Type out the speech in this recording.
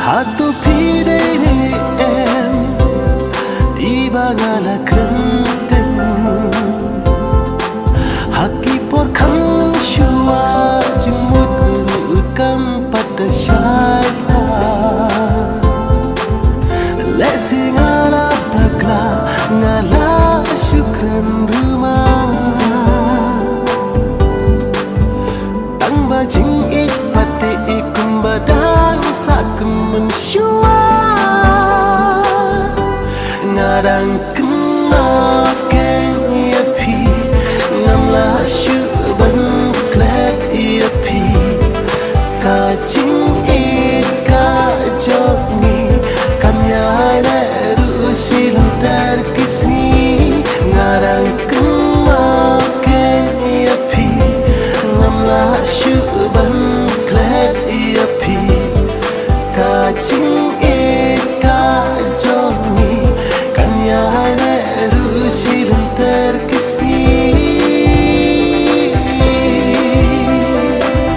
Hatu pidai ni em iba ngala krenten haki por kham shua jimut kam pada shaita lesi ngala bagla ngala syukran rumah tang bajing ik pate ikum badang sakum mensyua ngarang kena keng ia pi ngamla syuban klet ia pi kajing ik ka jogni kanyai le rusilam terkisni ngarang kena keng ia pi ngamla syuban klet ia pi kajing